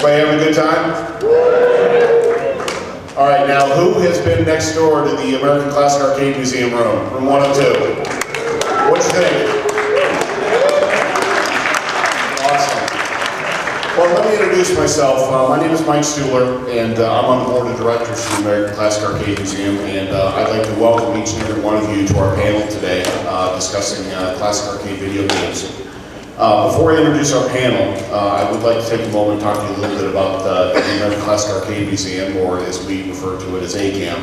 Everybody having a good time? All right, now who has been next door to the American Classic Arcade Museum room? Room 102. What'd you think? Awesome. Well, let me introduce myself. My name is Mike Stulir, and I'm on the board of directors for the American Classic Arcade Museum, and I'd like to welcome each and every one of you to our panel today discussing classic arcade video games. Before I introduce our panel, I would like to take a moment and talk to you a little bit about the American Classic Arcade Museum, or as we refer to it as ACAM.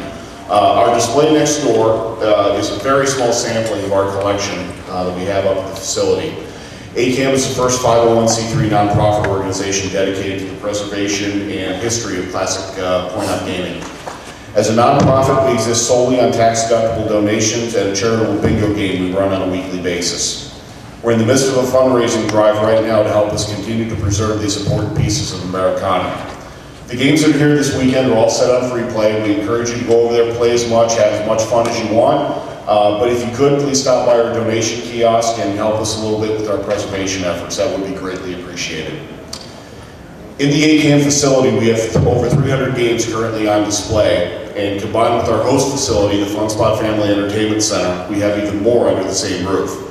Our display next door is a very small sampling of our collection that we have up at the facility. ACAM is the first 501c3 nonprofit organization dedicated to the preservation and history of classic point-op gaming. As a nonprofit, we exist solely on tax-deductible donations and a charitable bingo game we run on a weekly basis. We're in the midst of a fundraising drive right now to help us continue to preserve these important pieces of Americana. The games that are here this weekend are all set up for replay. We encourage you to go over there, play as much, have as much fun as you want. But if you could, please stop by our donation kiosk and help us a little bit with our preservation efforts. That would be greatly appreciated. In the ACAM facility, we have over 300 games currently on display. And combined with our host facility, the Funspot Family Entertainment Center, we have even more under the same roof.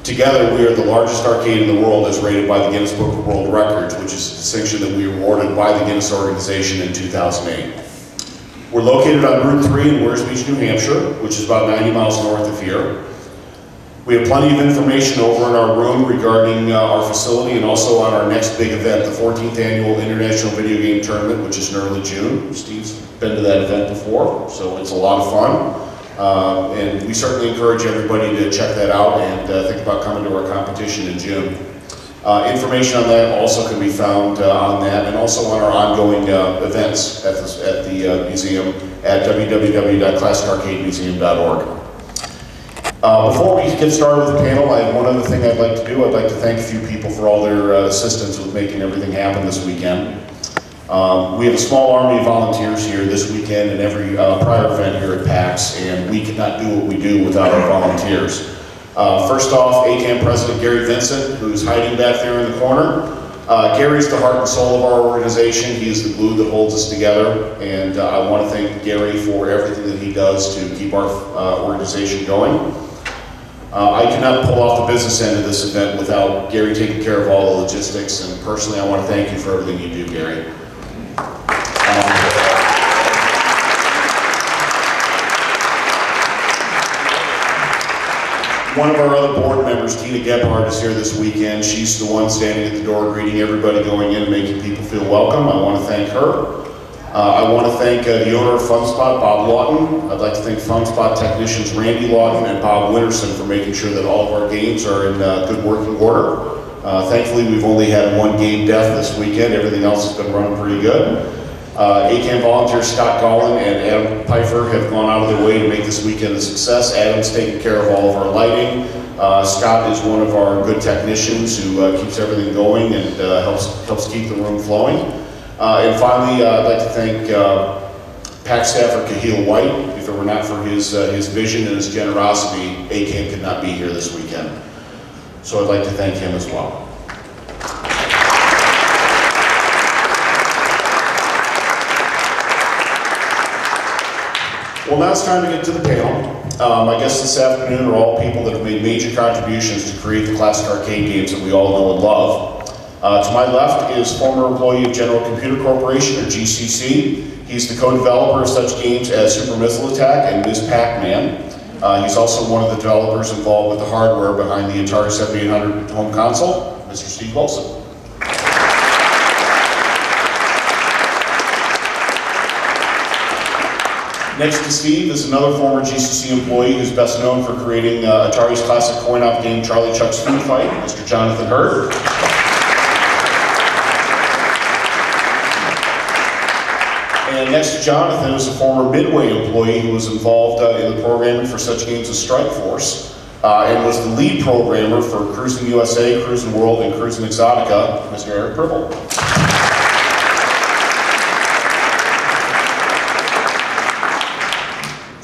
Together, we are the largest arcade in the world as rated by the Guinness Book of World Records, which is a distinction that we were awarded by the Guinness organization in 2008. We're located on Route 3 in Weirs Beach, New Hampshire, which is about 90 miles north of here. We have plenty of information over in our room regarding our facility and also on our next big event, the 14th Annual International Video Game Tournament, which is in early June. Steve's been to that event before, so it's a lot of fun. And we certainly encourage everybody to check that out and think about coming to our competition in June. Information on that also can be found on that and also on our ongoing events at the museum at www.classicarcademuseum.org. Before we get started with the panel, I have one other thing I'd like to do. I'd like to thank a few people for all their assistance with making everything happen this weekend. We have a small army of volunteers here this weekend and every prior event here at PAX, and we could not do what we do without our volunteers. First off, ACAM President Gary Vincent, who's hiding back there in the corner. Gary's the heart and soul of our organization. He is the glue that holds us together, and I want to thank Gary for everything that he does to keep our organization going. I cannot pull off the business end of this event without Gary taking care of all the logistics, and personally I want to thank you for everything you do, Gary. One of our other board members, Tina Gebhardt, is here this weekend. She's the one standing at the door greeting everybody going in and making people feel welcome. I want to thank her. I want to thank the owner of Funspot, Bob Lawton. I'd like to thank Funspot technicians Randy Lawton and Bob Winterson for making sure that all of our games are in good working order. Thankfully, we've only had one game death this weekend. Everything else has been running pretty good. ACAM volunteers Scott Gollin and Adam Pfeiffer have gone out of their way to make this weekend a success. Adam's taking care of all of our lighting. Scott is one of our good technicians who keeps everything going and helps keep the room flowing. And finally, I'd like to thank PAC staffer Kahil White. If it were not for his vision and his generosity, ACAM could not be here this weekend. So I'd like to thank him as well. Well, now it's time to get to the panel. My guests this afternoon are all people that have made major contributions to create the classic arcade games that we all know and love. To my left is former employee of General Computer Corporation, or GCC. He's the co-developer of such games as Super Missile Attack and Ms. Pac-Man. He's also one of the developers involved with the hardware behind the Atari 7800 home console, Mr. Steve Golson. Next to Steve is another former GCC employee who's best known for creating Atari's classic coin-op game Charlie Chuck's Food Fight, Mr. Jonathan Hurd. And next to Jonathan is a former Midway employee who was involved in the programming for such games as Strike Force and was the lead programmer for Cruis'n USA, Cruis'n World, and Cruis'n Excotica, Mr. Eric Prybil.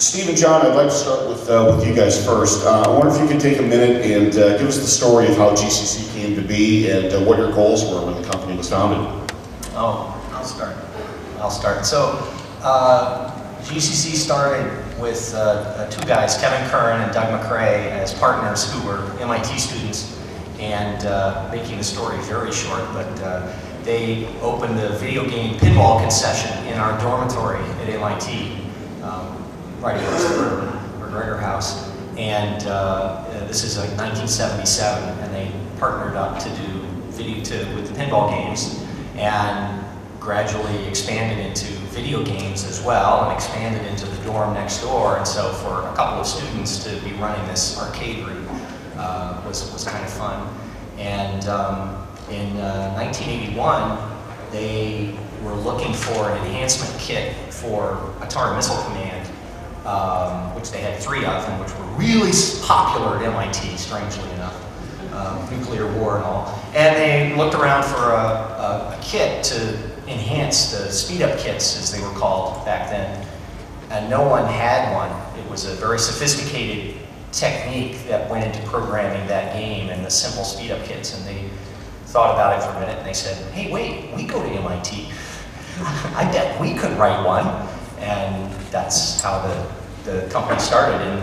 Steve and John, I'd like to start with you guys first. I wonder if you could take a minute and give us the story of how GCC came to be and what your goals were when the company was founded. Oh, I'll start. So, GCC started with two guys, Kevin Curran and Doug McRae, as partners who were MIT students. And making the story very short, but they opened the video game pinball concession in our dormitory at MIT, right across the McGregor House. And this is like 1977, and they partnered up to do with the pinball games, and gradually expanded into video games as well, and expanded into the dorm next door. And so for a couple of students to be running this arcade route was kind of fun. And in 1981, they were looking for an enhancement kit for Atari Missile Command, which they had 3 of them, which were really popular at MIT, strangely enough, nuclear war and all. And they looked around for a kit to enhance the speed-up kits, as they were called back then, and no one had one. It was a very sophisticated technique that went into programming that game and the simple speed-up kits, and they thought about it for a minute, and they said, hey, wait, we go to MIT. I bet we could write one. And that's how the company started in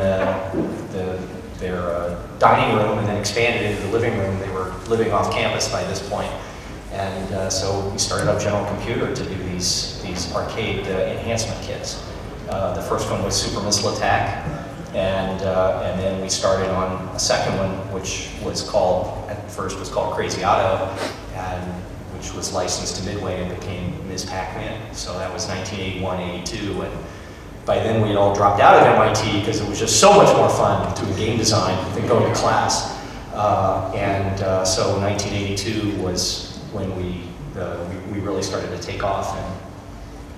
their dining room, and then expanded into the living room. They were living off campus by this point. And so we started up General Computer to do these arcade enhancement kits. The first one was Super Missile Attack, and then we started on a second one, which was called, at first was called Crazy Otto, and which was licensed to Midway and became Ms. Pac-Man. So that was 1981, 82, and by then we had all dropped out of MIT because it was just so much more fun doing game design than going to class. So 1982 was when we really started to take off, and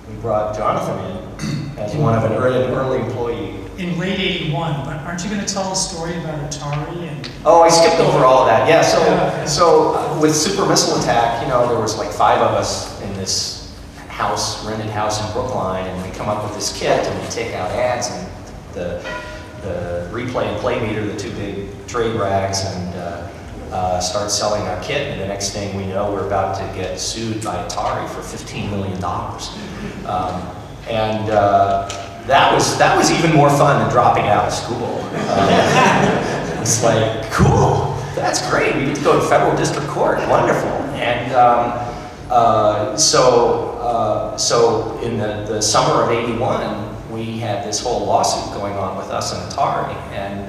we brought Jonathan in as one of an early employee. In late 81, but aren't you going to tell a story about Atari? And oh, I skipped over all of that. Yeah, so with Super Missile Attack, you know, there was like 5 of us in this house, rented house in Brookline, and we come up with this kit, and we take out ads and the replay and play meter, the 2 big trade rags, and start selling our kit. And the next thing we know, we're about to get sued by Atari for $15 million. That was even more fun than dropping out of school. It's like, cool, that's great. We get to go to federal district court, wonderful. And so in the summer of '81, we had this whole lawsuit going on with us and Atari, and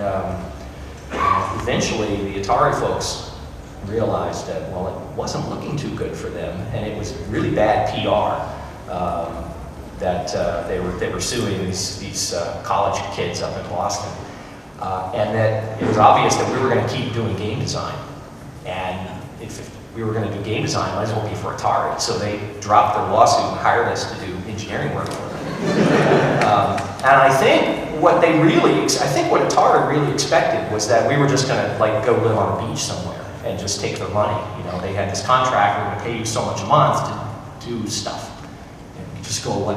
eventually the Atari folks realized that, well, it wasn't looking too good for them, and it was really bad PR. That they were suing these college kids up in Boston, and that it was obvious that we were going to keep doing game design, and if we were going to do game design, might as well be for Atari. So they dropped their lawsuit and hired us to do engineering work for them. And I think what Atari really expected was that we were just going to like go live on a beach somewhere and just take their money. You know, they had this contract, we're going to pay you so much a month to do stuff. Just go away.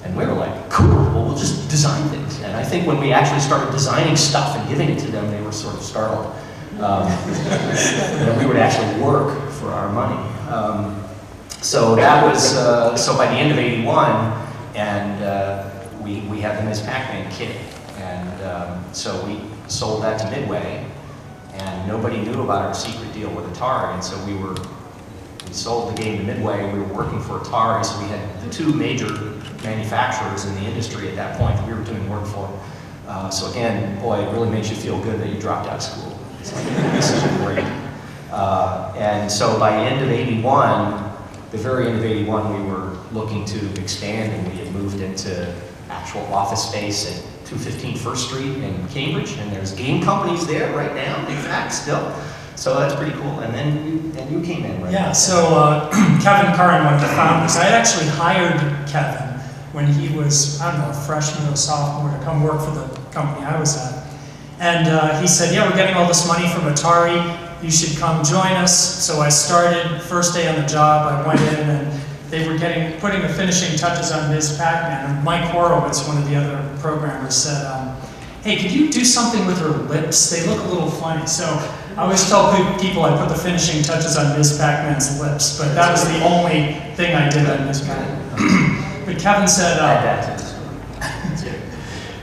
And we were like, cool, well, we'll just design things. And I think when we actually started designing stuff and giving it to them, they were sort of startled that we would actually work for our money. So that was, so by the end of '81, and we had the Ms. Pac-Man kit. And so we sold that to Midway, and nobody knew about our secret deal with Atari, and so we sold the game to Midway. We were working for Atari, so we had the 2 major manufacturers in the industry at that point that we were doing work for. So again, boy, it really makes you feel good that you dropped out of school. It's like, this is great. And so by the end of '81, the very end of '81, we were looking to expand, and we had moved into actual office space at 215 First Street in Cambridge, and there's game companies there right now, in fact, still. So that's pretty cool. And then you came in, right? Yeah, so Kevin Curran, one of the founders, I had actually hired Kevin when he was, I don't know, a freshman or a sophomore to come work for the company I was at. And he said, yeah, we're getting all this money from Atari, you should come join us. So I started, first day on the job, I went in and they were putting the finishing touches on Ms. Pac-Man. And Mike Horowitz, one of the other programmers, said, hey, could you do something with her lips? They look a little funny. So I always tell people I put the finishing touches on Ms. Pac-Man's lips, but that was the only thing I did on Ms. Pac-Man. But Kevin said,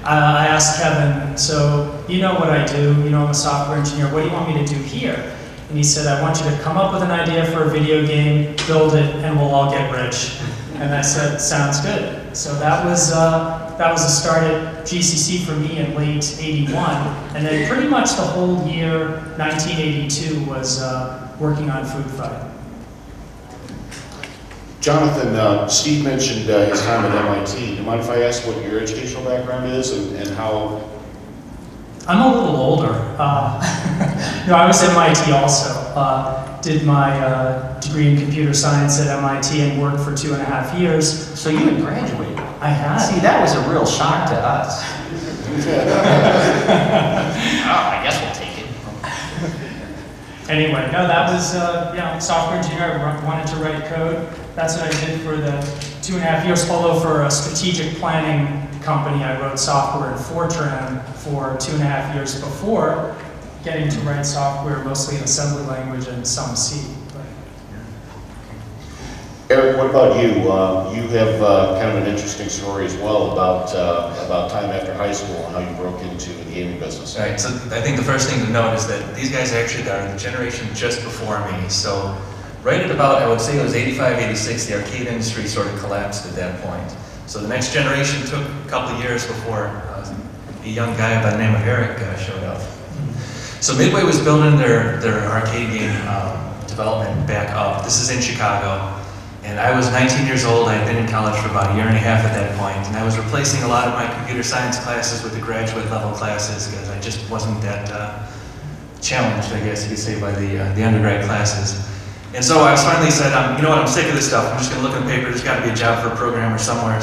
I asked Kevin, so you know what I do, you know I'm a software engineer, what do you want me to do here? And he said, I want you to come up with an idea for a video game, build it, and we'll all get rich. And I said, sounds good. So that was the start at GCC for me in late '81. And then pretty much the whole year, 1982, was working on Food Fight. Jonathan, Steve mentioned his time at MIT. Do you mind if I ask what your educational background is and how? I'm a little older. No, I was at MIT also. Did my degree in computer science at MIT and worked for 2.5 years. So you had graduated? I had. See, that was a real shock to us. Oh, I guess we'll take it. Anyway, no, that was, software engineer. I wanted to write code. That's what I did for the 2.5 years. Although for a strategic planning company, I wrote software in Fortran for 2.5 years before getting to write software mostly in assembly language and some C. Eric, what about you? You have kind of an interesting story as well about time after high school and how you broke into the gaming business. Right, so I think the first thing to note is that these guys actually are the generation just before me. So right at about, I would say it was 85, 86, the arcade industry sort of collapsed at that point. So the next generation took a couple of years before a young guy by the name of Eric showed up. So Midway was building their arcade game development back up. This is in Chicago. And I was 19 years old. I had been in college for about 1.5 years at that point, and I was replacing a lot of my computer science classes with the graduate level classes because I just wasn't that challenged, I guess you could say, by the undergrad classes. And so I finally said, you know what, I'm sick of this stuff. I'm just going to look in the paper. There's got to be a job for a programmer somewhere.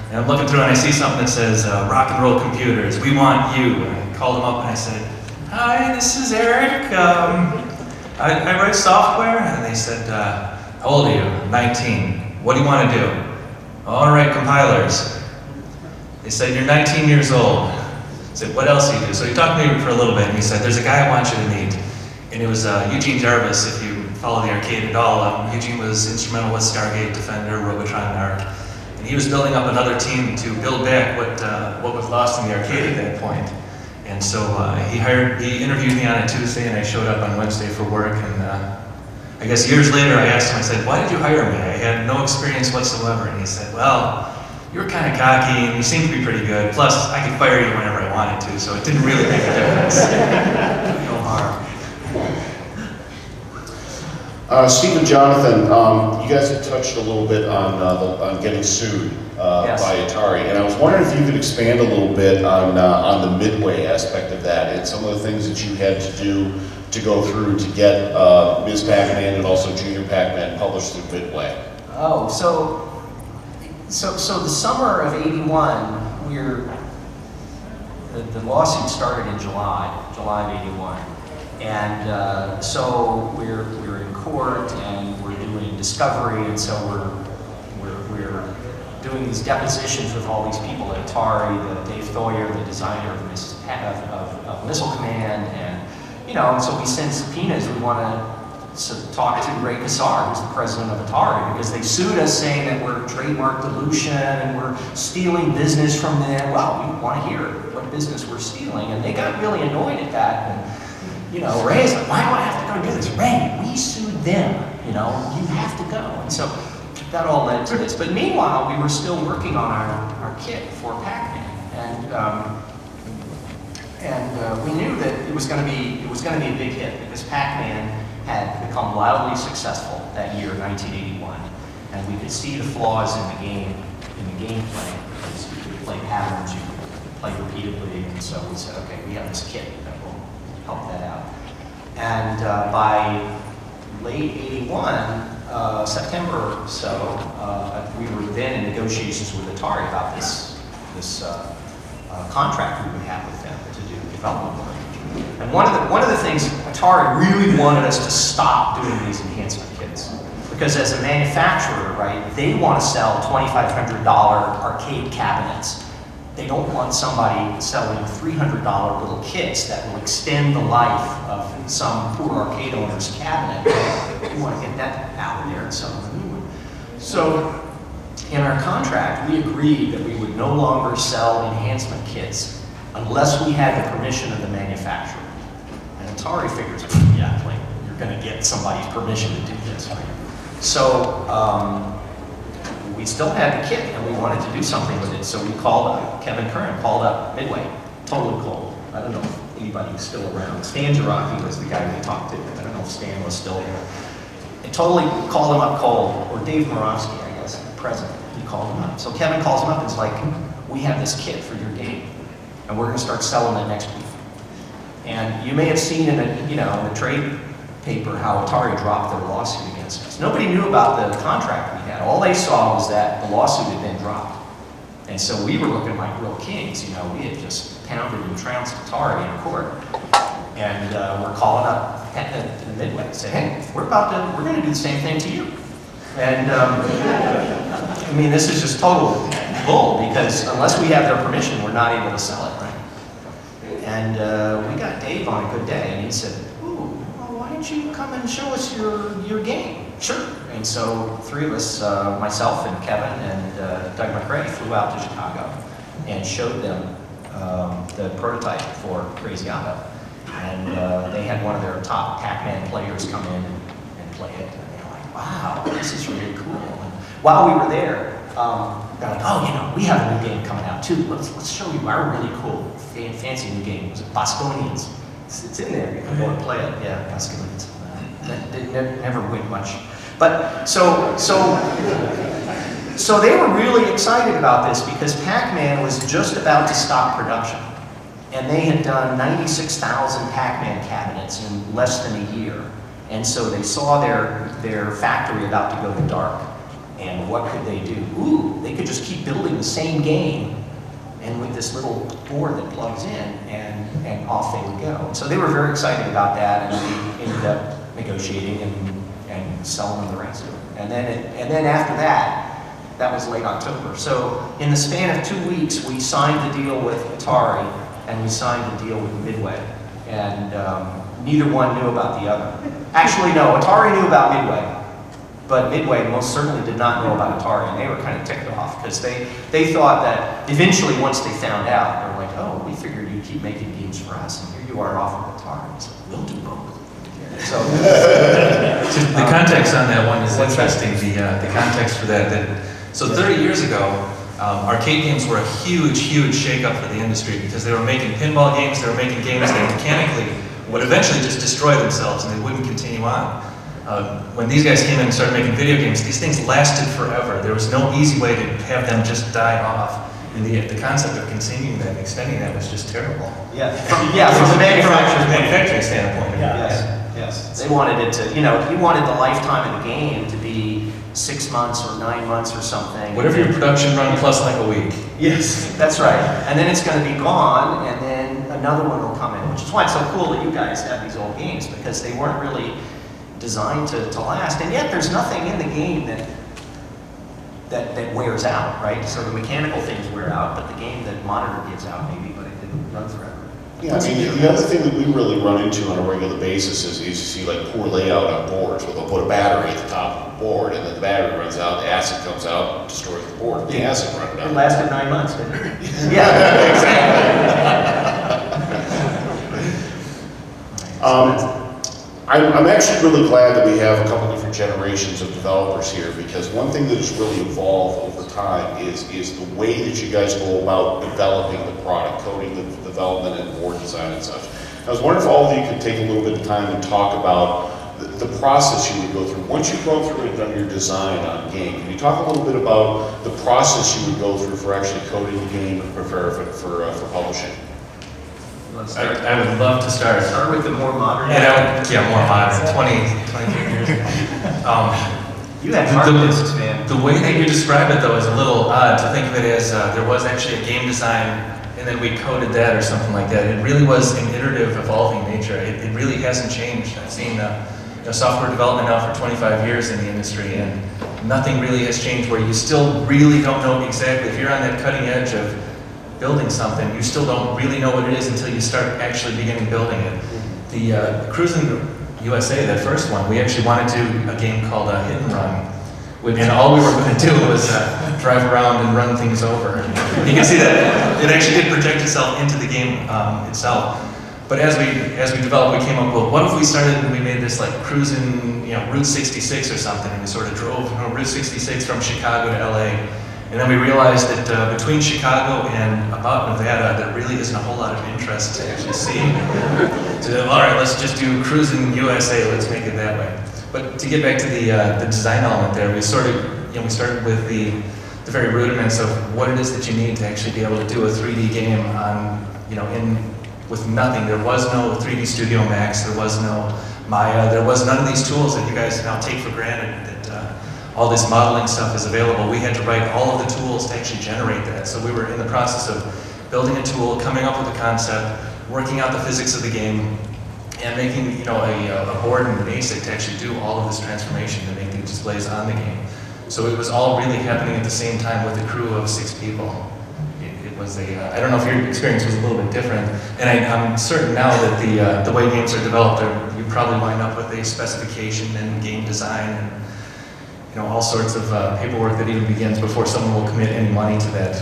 And I'm looking through and I see something that says, rock and roll computers, we want you. And I called them up and I said, hi, this is Eric. I write software. And they said, how old are you? 19. What do you want to do? All right, compilers. They said, you're 19 years old. I said, what else do you do? So he talked to me for a little bit and he said, there's a guy I want you to meet. And it was Eugene Jarvis, if you follow the arcade at all. Eugene was instrumental with Stargate, Defender, Robotron, and Arc. And he was building up another team to build back what was lost in the arcade at that point. And so he interviewed me on a Tuesday and I showed up on Wednesday for work. And I guess years later I asked him, I said, why did you hire me? I had no experience whatsoever. And he said, well, you were kind of cocky and you seemed to be pretty good. Plus, I could fire you whenever I wanted to, so it didn't really make a difference. No harm. Steve and Jonathan, you guys had touched a little bit on getting sued Yes. by Atari, and I was wondering if you could expand a little bit on the Midway aspect of that and some of the things that you had to do to go through to get Ms. Pac-Man and also Junior Pac-Man published through Midway. Oh, so the summer of '81, the lawsuit started in July of '81, and so we're in court and we're doing discovery, and so we're doing these depositions with all these people at Atari, the Dave Thoyer, the designer of Missile Command, and so we send subpoenas. We want to talk to Ray Kassar, who's the president of Atari, because they sued us saying that we're trademark dilution and we're stealing business from them. Well, we want to hear what business we're stealing, and they got really annoyed at that. And Ray's like, why do I have to go and do this? Ray, we sued them. You have to go. And so that all led to this. But meanwhile, we were still working on our kit for Pac-Man, and we knew that it was going to be a big hit because Pac-Man had become wildly successful that year, 1981, and we could see the flaws in the gameplay. Because you could play patterns, you could play repeatedly, and so we said, okay, we have this kit that will help that out. And by late '81. September or so, we were then in negotiations with Atari about this contract we would have with them to do development work. And one of the things Atari really wanted us to stop doing these enhancement kits, because as a manufacturer, right, they want to sell $2,500 arcade cabinets they don't want somebody selling $300 little kits that will extend the life of some poor arcade owner's cabinet. We want to get that out of there and sell them a new one. So in our contract, we agreed that we would no longer sell enhancement kits unless we had the permission of the manufacturer. And Atari figures, yeah, like, you're going to get somebody's permission to do this, right? So we still had the kit, and we wanted to do something with it. So we called up, Kevin Curran called up Midway, totally cold. I don't know if anybody was still around. Stan Jarocki was the guy we talked to. I don't know if Stan was still here. They totally called him up cold, or Dave Morovsky, I guess, the president. He called him up. So Kevin calls him up and is like, we have this kit for your game, and we're going to start selling it next week. And you may have seen in the, in the trade paper how Atari dropped their lawsuit against us. Nobody knew about the contract we had. All they saw was that the lawsuit had been dropped. And so we were looking like real kings. We had just pounded and trounced Atari in court. And we're calling up the Midway and saying, hey, we're going to do the same thing to you. And I mean, this is just total bull, because unless we have their permission, we're not able to sell it, right? And we got Dave on a good day, and he said, ooh, well, why don't you come and show us your game? Sure. And so 3 of us, myself and Kevin and Doug McRae, flew out to Chicago and showed them the prototype for Crazy Otto. And they had one of their top Pac-Man players come in and play it. And they were like, wow, this is really cool. And while we were there, they're like, oh, we have a new game coming out too. Let's show you our really cool, fancy new game. It was Bosconians. It's in there. You can go and play it. Yeah, Bosconians. That never went much. But so they were really excited about this, because Pac-Man was just about to stop production. And they had done 96,000 Pac-Man cabinets in less than a year. And so they saw their factory about to go dark. And what could they do? Ooh, they could just keep building the same game, and with this little board that plugs in, and off they would go. So they were very excited about that, and we ended up negotiating and selling them the rights to it. And then after that was late October. So in the span of 2 weeks, we signed the deal with Atari, and we signed the deal with Midway. And neither one knew about the other. Actually, no, Atari knew about Midway. But Midway most certainly did not know about Atari, and they were kind of ticked off, because they thought that eventually, once they found out, they were like, oh, we figured you'd keep making games for us, and here you are offering Atari. So we'll do both. So the context on that one is interesting. The context for that. So 30 years ago, arcade games were a huge shakeup for the industry, because they were making pinball games, they were making games that mechanically would eventually just destroy themselves, and they wouldn't continue on. When these guys came in and started making video games, these things lasted forever. There was no easy way to have them just die off. And the concept of continuing that and extending that was just terrible. Yeah, from the manufacturing standpoint. Yes. They wanted it to, you wanted the lifetime of the game to be 6 months or 9 months or something. Whatever your production run plus like a week. Yes, that's right. And then it's going to be gone, and then another one will come in, which is why it's so cool that you guys have these old games, because they weren't really designed to last, and yet there's nothing in the game that wears out, right? So the mechanical things wear out, but the game that monitor gives out maybe, but it didn't run forever. Yeah, I mean, the other thing that we really run into on a regular basis is you see like poor layout on boards, where they'll put a battery at the top of the board, and then the battery runs out, the acid comes out, destroys the board. The acid runs out. It lasted 9 months, didn't it? Yeah, exactly. I'm actually really glad that we have a couple different generations of developers here, because one thing that has really evolved over time is the way that you guys go about developing the product, coding the development and board design and such. I was wondering if all of you could take a little bit of time and talk about the process you would go through. Once you've gone through and done your design on a game, can you talk a little bit about the process you would go through for actually coding the game and prepare for publishing? I would love to start. Start with the more modern. More modern. 23 years ago. You had hard discs, man. The way that you describe it, though, is a little odd to think of it as there was actually a game design, and then we coded that or something like that. It really was an iterative, evolving nature. It really hasn't changed. I've seen software development now for 25 years in the industry, and nothing really has changed, where you still really don't know exactly if you're on that cutting edge of building something, you still don't really know what it is until you start actually beginning building it. The Cruis'n USA, that first one, we actually wanted to do a game called Hit and Run. And all we were going to do was drive around and run things over. You can see that it actually did project itself into the game itself. But as we developed, we came up with, what if we started and we made this like Cruis'n, Route 66 or something, and we sort of drove Route 66 from Chicago to LA. And then we realized that between Chicago and about Nevada, there really isn't a whole lot of interest to actually see. So, all right, let's just do Cruis'n USA, let's make it that way. But to get back to the design element there, we started with the very rudiments of what it is that you need to actually be able to do a 3D game on, with nothing. There was no 3D Studio Max, there was no Maya, there was none of these tools that you guys now take for granted that all this modeling stuff is available. We had to write all of the tools to actually generate that. So we were in the process of building a tool, coming up with a concept, working out the physics of the game, and making a board and an ASIC to actually do all of this transformation to make the displays on the game. So it was all really happening at the same time with a crew of 6 people. It was I don't know if your experience was a little bit different, and I'm certain now that the way games are developed, you probably wind up with a specification and game design and all sorts of paperwork that even begins before someone will commit any money to that.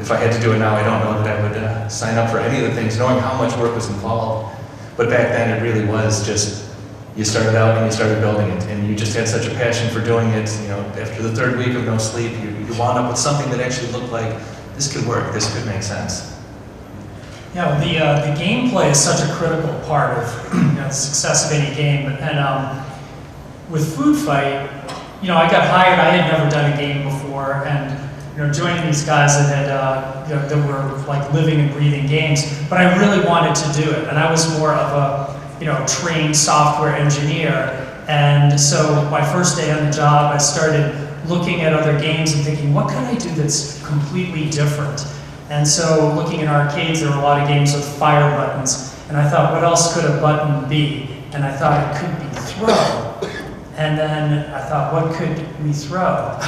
If I had to do it now, I don't know that I would sign up for any of the things, knowing how much work was involved. But back then, it really was just, you started out and you started building it, and you just had such a passion for doing it. After the 3rd week of no sleep, you wound up with something that actually looked like, this could work, this could make sense. Yeah, well, the gameplay is such a critical part of the success of any game. And with Food Fight, I got hired. I had never done a game before, and joining these guys that had that were like living and breathing games. But I really wanted to do it, and I was more of a trained software engineer. And so my first day on the job, I started looking at other games and thinking, what can I do that's completely different? And so looking in arcades, there were a lot of games with fire buttons, and I thought, what else could a button be? And I thought it could be throw. And then I thought, what could we throw?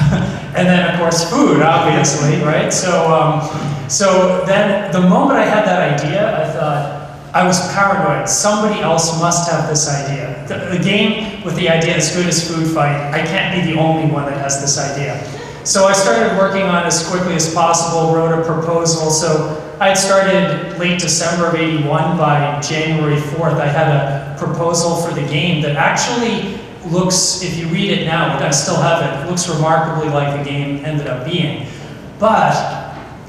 And then, of course, food, obviously, right? So then the moment I had that idea, I thought, I was paranoid. Somebody else must have this idea. The game with the idea as good as Food Fight, I can't be the only one that has this idea. So I started working on it as quickly as possible, wrote a proposal. So I had started late December of '81. By January 4th, I had a proposal for the game that actually looks, if you read it now, I still have it, it looks remarkably like the game ended up being. But,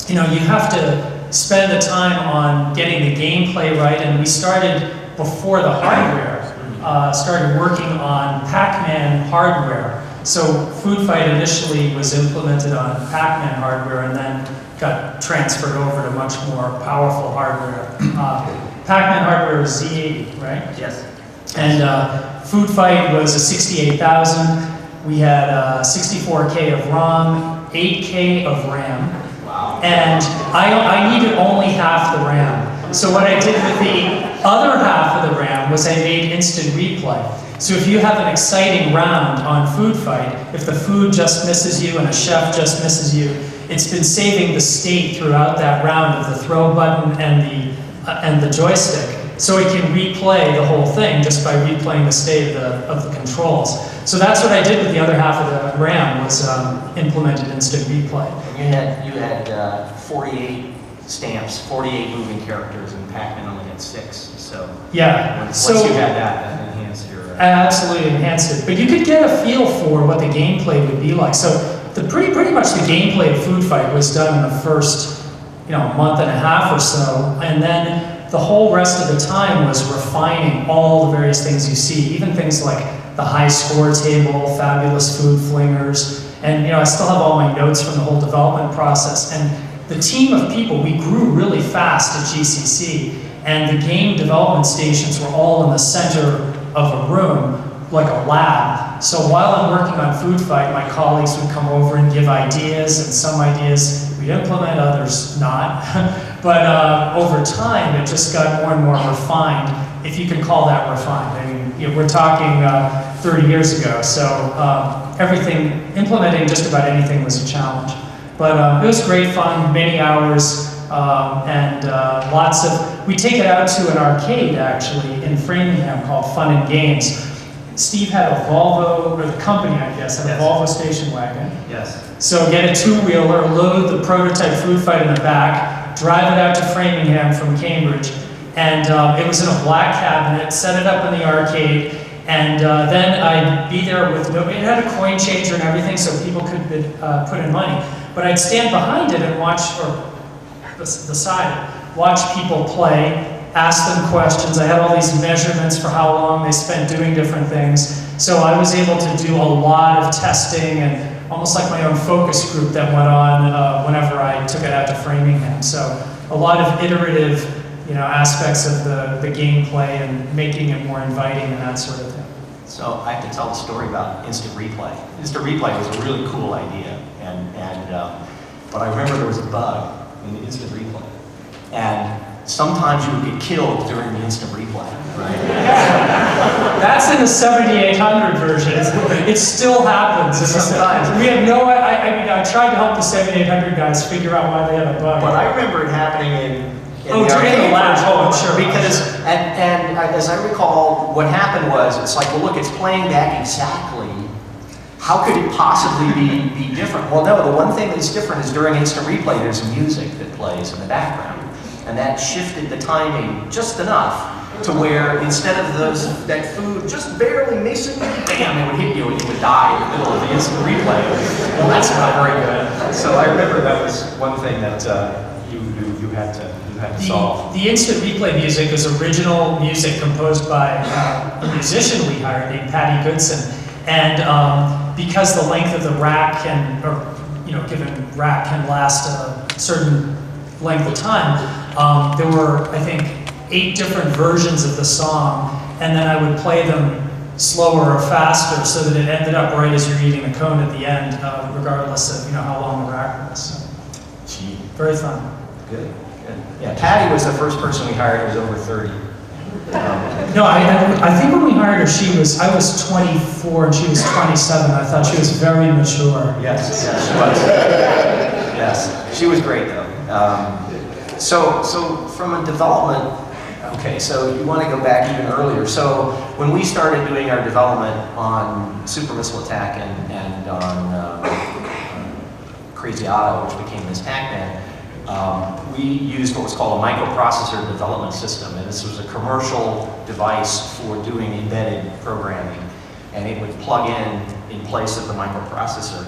you have to spend the time on getting the gameplay right, and we started before the hardware, started working on Pac-Man hardware. So Food Fight initially was implemented on Pac-Man hardware and then got transferred over to much more powerful hardware. Pac-Man hardware is Z80, right? Yes. And Food Fight was a 68,000. We had 64K of ROM, 8K of RAM. Wow. And I needed only half the RAM. So what I did with the other half of the RAM was I made instant replay. So if you have an exciting round on Food Fight, if the food just misses you and a chef just misses you, it's been saving the state throughout that round of the throw button and the joystick. So it can replay the whole thing just by replaying the state of the controls. So that's what I did with the other half of the RAM, was implemented instant replay. You had 48 stamps, 48 moving characters, and Pac-Man only had 6. So yeah, once you had that enhanced your... Absolutely enhanced it. But you could get a feel for what the gameplay would be like. So pretty much the gameplay of Food Fight was done in the first month and a half or so, and then the whole rest of the time was refining all the various things you see, even things like the high score table, fabulous food flingers, and I still have all my notes from the whole development process. And the team of people, we grew really fast at GCC, and the game development stations were all in the center of a room, like a lab. So while I'm working on Food Fight, my colleagues would come over and give ideas, and some ideas we'd implement, others not. But over time, it just got more and more refined, if you can call that refined. I mean, we're talking 30 years ago, so implementing just about anything was a challenge. But it was great fun, many hours, and lots of, we take it out to an arcade actually in Framingham called Fun and Games. Steve had a Volvo, or the company I guess, had a Volvo station wagon. Yes. So get a two-wheeler, load the prototype food fight in the back, drive it out to Framingham from Cambridge, and it was in a black cabinet, set it up in the arcade, and then I'd be there with, it had a coin changer and everything so people could put in money, but I'd stand behind it and watch, or beside it, watch people play, ask them questions. I had all these measurements for how long they spent doing different things, so I was able to do a lot of testing and almost like my own focus group that went on whenever I took it out to Framingham. So a lot of iterative, aspects of the gameplay and making it more inviting and that sort of thing. So I have to tell a story about instant replay. Instant replay was a really cool idea, but I remember there was a bug in the instant replay, and sometimes you would get killed during the instant replay, right? That's in the 7800 version. It still happens sometimes. We have no, I tried to help the 7800 guys figure out why they had a bug. But I remember it happening in during the lab. Oh, I'm sure. Because, and as I recall, what happened was, it's like, well, look, it's playing back exactly. How could it possibly be different? Well, no, the one thing that's different is during instant replay, there's music that plays in the background. And that shifted the timing just enough to where instead of that food just barely missing, bam, it would hit you and you would die in the middle of the instant replay. Well, that's not very good. So I remember that was one thing that you had to solve. The instant replay music is original music composed by a musician we hired named Patty Goodson. And because the length of the rack given rack can last a certain length of time, there were, I think, 8 different versions of the song, and then I would play them slower or faster so that it ended up right as you're eating a cone at the end, regardless of how long the rack was. So, very fun. Good. Yeah, Patty was the first person we hired who was over 30. No, I think when we hired her, I was 24 and she was 27. I thought she was very mature. Yes, she was. Yes, she was great though. So from a development, okay, so you want to go back even earlier. So when we started doing our development on Super Missile Attack and on Crazy Otto, which became this Pac-Man, we used what was called a microprocessor development system, and this was a commercial device for doing embedded programming, and it would plug in place of the microprocessor.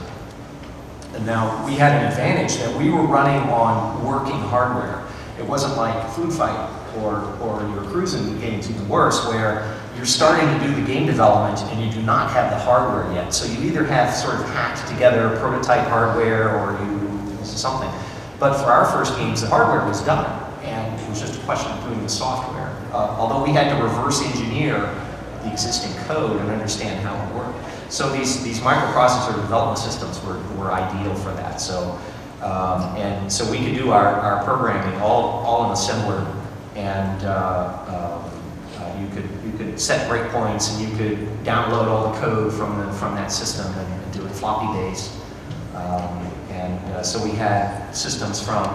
And now we had an advantage that we were running on working hardware. It wasn't like Food Fight or your Cruis'n games, even worse, where you're starting to do the game development and you do not have the hardware yet. So you either have sort of hacked together prototype hardware or something. But for our first games, the hardware was done, and it was just a question of doing the software. Although we had to reverse engineer the existing code and understand how it worked. So these microprocessor development systems were ideal for that. So and so we could do our programming all in assembler, and you could set breakpoints and you could download all the code from that system and do it floppy based. So we had systems from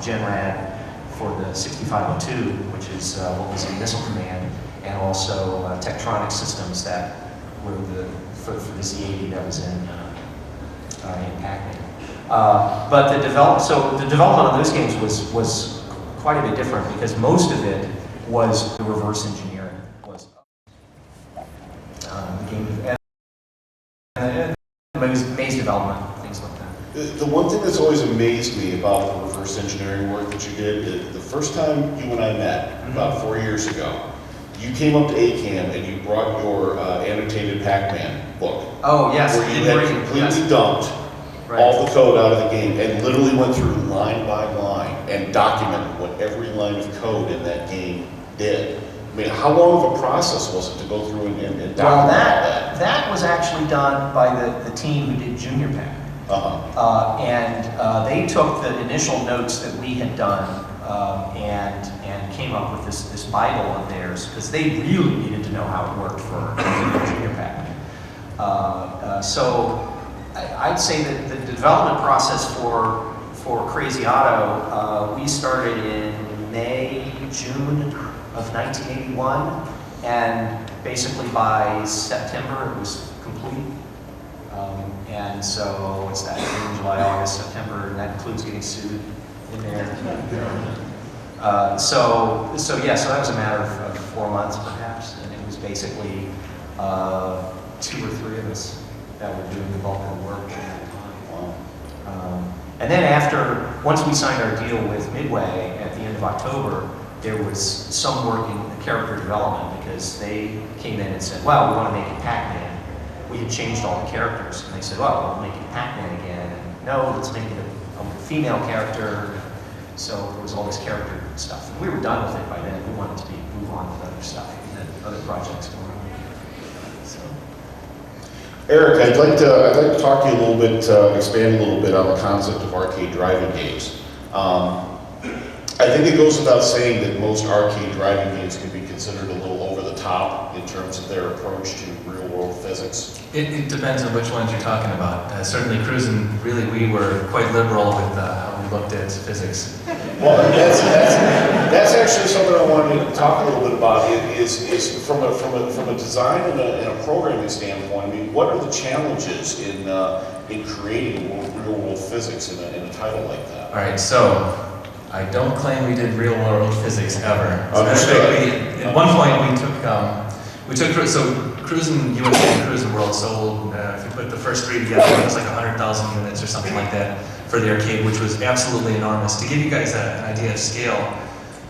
Genrad for the 6502, which is what was in Missile Command, and also Tektronix systems that were for the Z80 that was in Pac-Man. But the development of those games was quite a bit different because most of it was the reverse engineering. Was the game and maze development, things like that. The one thing that's always amazed me about the reverse engineering work that you did, the first time you and I met, about 4 years ago, you came up to ACAM and you brought your annotated Pac-Man book. Oh, yes. Where you had completely dumped all the code out of the game and literally went through line by line and documented what every line of code in that game did. I mean, how long of a process was it to go through and document that? That was actually done by the team who did Junior Pac. And they took the initial notes that we had done and came up with this Bible of theirs because they really needed to know how it worked for Junior Pac. So I'd say that the development process for for Crazy Auto, we started in May, June of 1981, and basically by September it was complete. And so what's that, June, July, August, September, and that includes getting sued in there. So that was a matter of 4 months perhaps, and it was basically 2 or 3 of us that were doing the bulk of the work at that time. And then once we signed our deal with Midway at the end of October, there was some work in character development because they came in and said, well, we want to make it Pac-Man. We had changed all the characters, and they said, well, we'll make it Pac-Man again. And no, let's make it a female character. So there was all this character stuff. And we were done with it by then. We wanted to move on with other stuff and other projects going on. So. Eric, I'd like to talk to you a little bit, expand a little bit on the concept of arcade driving games. I think it goes without saying that most arcade driving games can be considered a little over the top in terms of their approach to real-world physics. It depends on which ones you're talking about. Certainly Cruis'n, really we were quite liberal with how we looked at physics. Well, that's actually something I wanted to talk a little bit about. Is from a design and a programming standpoint. I mean, what are the challenges in creating real-world physics in a title like that? All right, so I don't claim we did real-world physics ever. At one point we took Cruis'n USA and Cruis'n World sold, if you put the first 3 together, it was like 100,000 units or something like that for the arcade, which was absolutely enormous. To give you guys an idea of scale,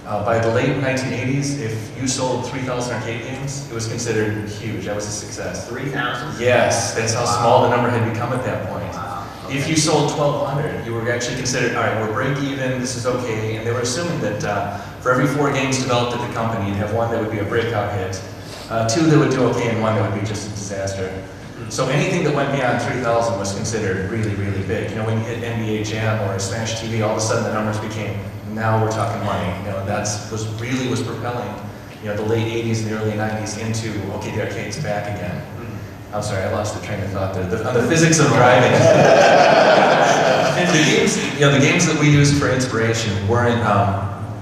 by the late 1980s, if you sold 3,000 arcade games, it was considered huge. That was a success. 3,000? Yes, that's how small the number had become at that point. Wow. If you sold 1,200, you were actually considered, all right, we're break even, this is okay, and they were assuming that for every 4 games developed at the company, you'd have 1 that would be a breakout hit, 2 that would do okay, and 1 that would be just a disaster. So anything that went beyond 3,000 was considered really, really big. You know, when you hit NBA Jam or Smash TV, all of a sudden the numbers became, now we're talking money. You know, was propelling, you know, the late 80s and the early 90s into, okay, the arcade's back again. I'm sorry, I lost the train of thought there. On the physics of driving. And the games, you know, the games that we used for inspiration weren't,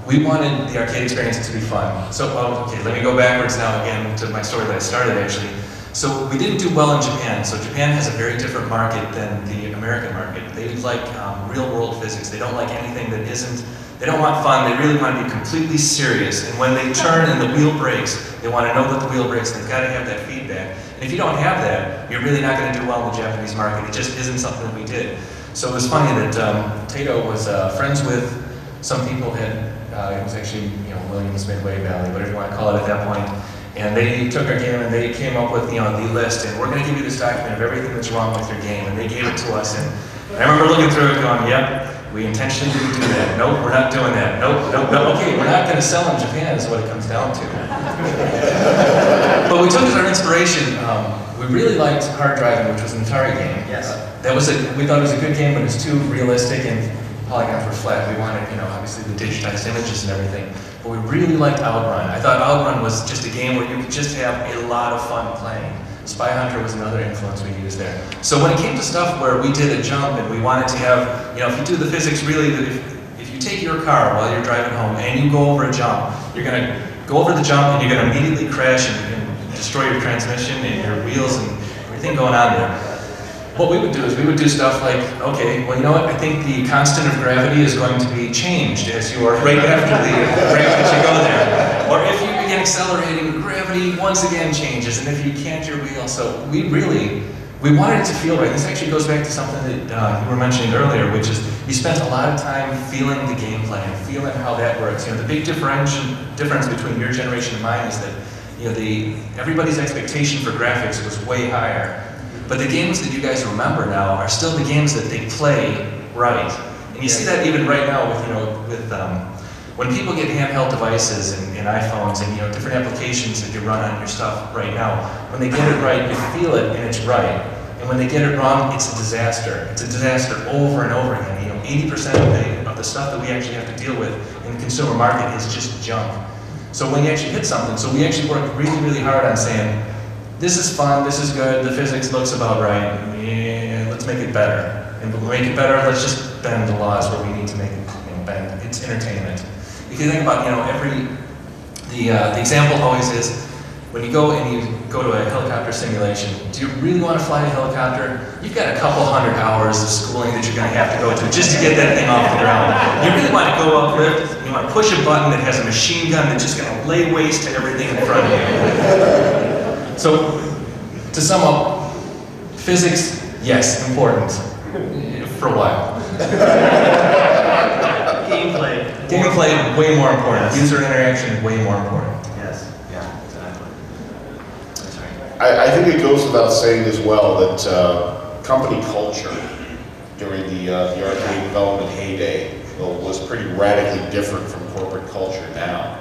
we wanted the arcade experience to be fun. So, okay, let me go backwards now again to my story that I started actually. So we didn't do well in Japan. So Japan has a very different market than the American market. They like real world physics. They don't like anything that isn't, they don't want fun. They really want to be completely serious. And when they turn and the wheel breaks, they want to know that the wheel breaks. They've got to have that feedback. And if you don't have that, you're really not going to do well in the Japanese market. It just isn't something that we did. So it was funny that Tato was friends with some people it was actually, you know, Williams Midway Valley, whatever you want to call it at that point. And they took our game and they came up with, you know, the list, and we're going to give you this document of everything that's wrong with your game. And they gave it to us, and I remember looking through it going, yep, we intentionally didn't do that. Nope, we're not doing that. Nope. Okay, we're not going to sell in Japan is what it comes down to. But we took as our inspiration, we really liked Hard Driving, which was an Atari game. Yes. We thought it was a good game, but it was too realistic and polygons were flat. We wanted, you know, obviously the digitized images and everything. But we really liked Outrun. I thought Outrun was just a game where you could just have a lot of fun playing. Spy Hunter was another influence we used there. So when it came to stuff where we did a jump and we wanted to have, you know, if you do the physics really, that if you take your car while you're driving home and you go over a jump, you're going to go over the jump and you're going to immediately crash and destroy your transmission and your wheels and everything going on there. What we would do is we would do stuff like, okay, well, you know what, I think the constant of gravity is going to be changed as you are right after the ramp that you go there. Or if you begin accelerating, gravity once again changes, and if you can't your wheel. So we wanted it to feel right. This actually goes back to something that you were mentioning earlier, which is you spent a lot of time feeling the gameplay and feeling how that works. You know, the big difference between your generation and mine is that, you know, everybody's expectation for graphics was way higher. But the games that you guys remember now are still the games that they play right. And you see that even right now with, you know, when people get handheld devices and iPhones and, you know, different applications that you run on your stuff right now, when they get it right, you feel it and it's right. And when they get it wrong, it's a disaster. It's a disaster over and over again. You know, 80% of the stuff that we actually have to deal with in the consumer market is just junk. So when you actually hit something, so we actually worked really, really hard on saying, this is fun, this is good, the physics looks about right, yeah, let's make it better. And to make it better, let's just bend the laws where we need to make it, bend. It's entertainment. If you think about, the example always is, when you go to a helicopter simulation, do you really want to fly a helicopter? You've got a couple hundred hours of schooling that you're going to have to go to just to get that thing off the ground. You really want to go uplift, you want to push a button that has a machine gun that's just going to lay waste to everything in front of you. So, to sum up, physics, yes, important, for a while. Gameplay, way more important. User interaction, way more important. Yes, yeah, exactly. That's right. I think it goes without saying as well that company culture during the arcade development heyday was pretty radically different from corporate culture now.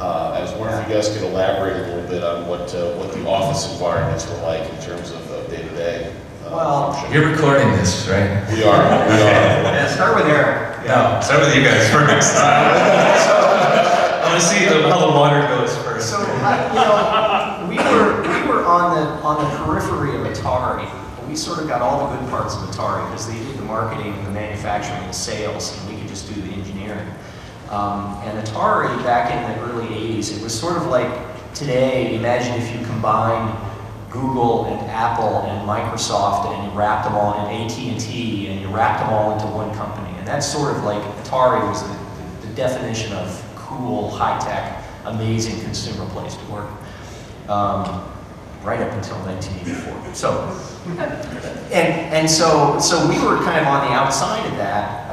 I was wondering if you guys could elaborate a little bit on what the office environments were like in terms of day-to-day function. You're recording this, right? We are. Yeah, start with Eric. No, start with you guys first. I want to see how the water goes first. So, we were on the periphery of Atari. We sort of got all the good parts of Atari because they did the marketing, the manufacturing, the sales, and we could just do the engineering. And Atari, back in the early 80s, it was sort of like today. Imagine if you combined Google and Apple and Microsoft and you wrapped them all in AT&T and you wrapped them all into one company. And that's sort of like Atari was the definition of cool, high-tech, amazing consumer place to work. Right up until 1984. So we were kind of on the outside of that